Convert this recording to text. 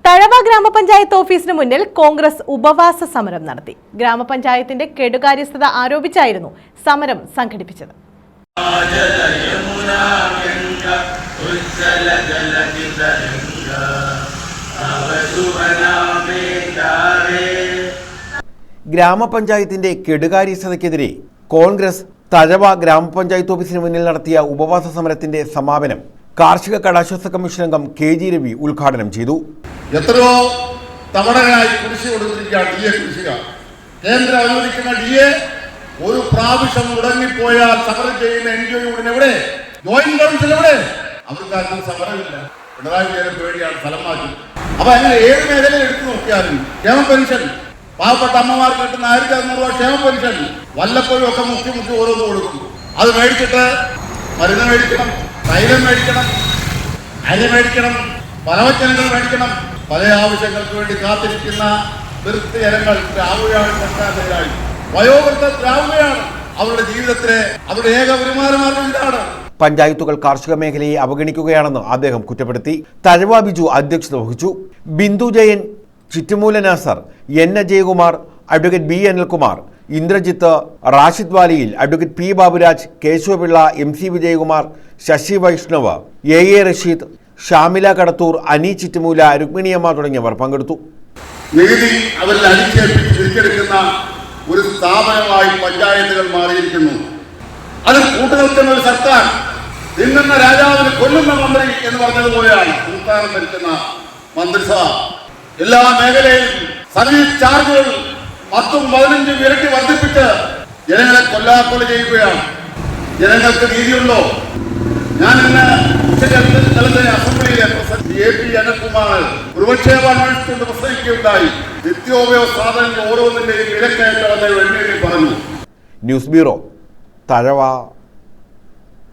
തഴവ ഗ്രാമപഞ്ചായത്ത് ഓഫീസിന് മുന്നിൽ കോൺഗ്രസ് ഉപവാസ സമരം നടത്തി. ഗ്രാമപഞ്ചായത്തിന്റെ കെടുകാര്യസ്ഥത ആരോപിച്ചായിരുന്നു സമരം സംഘടിപ്പിച്ചത്. ഗ്രാമപഞ്ചായത്തിന്റെ കെടുകാര്യസ്ഥതയ്ക്കെതിരെ കോൺഗ്രസ് തഴവ ഗ്രാമപഞ്ചായത്ത് ഓഫീസിന് മുന്നിൽ നടത്തിയ ഉപവാസ സമരത്തിന്റെ സമാപനം കാർഷിക കടാശ്വാസ കമ്മീഷൻ അംഗം KG രവി ഉദ്ഘാടനം ചെയ്തു. എത്രയോ തവണയായി കുടിശ്ശിക കൊടുത്തിരിക്കുകയാണ് DA കുടിശ്ശിക. കേന്ദ്രം അനുവദിക്കുന്ന DA ഒരു പ്രാവശ്യം മുടങ്ങിപ്പോയാൽ സമരം ചെയ്യുന്ന NGO യൂണിയൻ എവിടെ? ജോയിന്റ് കൗൺസിൽ എവിടെ? അവർക്കാർക്കും സമരമില്ല. പിണറായി വിജയനെ പേടിയാണ് സ്ഥലം മാറ്റി. അപ്പൊ അങ്ങനെ ഏത് മേഖലയിൽ എടുത്തു നോക്കിയാലും ക്ഷേമ പെൻഷൻ, പാവപ്പെട്ട അമ്മമാർക്ക് കിട്ടുന്ന 1600 രൂപ ക്ഷേമ പെൻഷൻ വല്ലപ്പോഴും ഒക്കെ മുഖ്യമന്ത്രി ഓരോന്ന് കൊടുക്കും. അത് മേടിച്ചിട്ട് മരുന്ന് മേടിക്കണം, തൈലം മേടിക്കണം, അരി മേടിക്കണം, പലവ്യഞ്ജനങ്ങൾ മേടിക്കണം. പല ആവശ്യങ്ങൾക്ക് വേണ്ടി കാത്തിരിക്കുന്ന വൃദ്ധജനങ്ങൾ രാവുകയാണ്. സർക്കാരിനെതിരായി വയോവൃദ്ധർ രാവുകയാണ്. അവരുടെ ജീവിതത്തിലെ അവരുടെ ഏക വരുമാനമാർഗം ഇതാണ്. പഞ്ചായത്തുകൾ കാർഷിക മേഖലയെ അവഗണിക്കുകയാണെന്ന് അദ്ദേഹം കുറ്റപ്പെടുത്തി. തഴവ ബിജു അധ്യക്ഷത വഹിച്ചു. Bindu Jayan, Chittumoola Nasar, N Ajayakumar, advocate B Anilkumar, Indrajith, Rashid Valiyil, advocate P Baburaj, Keshavapillai, MC Vijayakumar, Sasi Vaishnav, AA Rasheed, Shamila Kadathur, Ani Chittumoola, Rukminiamma തുടങ്ങിയവർ പങ്കെടുത്തു. നികുതി അവരിൽ അടിച്ചേൽപ്പിച്ച് തിരിച്ചെടുക്കുന്ന ഒരു സ്ഥാപനമായി പഞ്ചായത്തുകൾ മാറിയിരിക്കുന്നു. അതിൽ കൂട്ടുനിൽക്കുന്ന ഒരു സർക്കാർ തിന്നുന്ന രാജാവിന് കൊല്ലുന്ന മന്ത്രി എന്ന് പറഞ്ഞതുപോലെയാണ് സംസ്ഥാനം ഭരിക്കുന്ന മന്ത്രിസഭ. എല്ലാ മേഖലയിലും സർവീസ് ചാർജുകൾ 10-15 ഇരട്ടി വർദ്ധിപ്പിച്ച് ജനങ്ങളെ കൊല്ലാക്കൊല ചെയ്യുകയാണ്. ജനങ്ങൾക്ക് നീതിയുണ്ടോ? ഞാൻ ഇന്ന് ഉച്ചതലത്തിലെ അസംബ്ലിയിലെ പ്രസിഡന്റ് AP അനിൽകുമാർ ഗൃഹക്ഷേമാന്വേഷിച്ചുകൊണ്ട് പ്രസംഗിക്കുകയുണ്ടായി. നിത്യോപയോഗ സാധനങ്ങൾ ഓരോന്നിന്റെയും വിലക്കയറ്റം എണ്ണി പറഞ്ഞു. News bureau, Thazhava.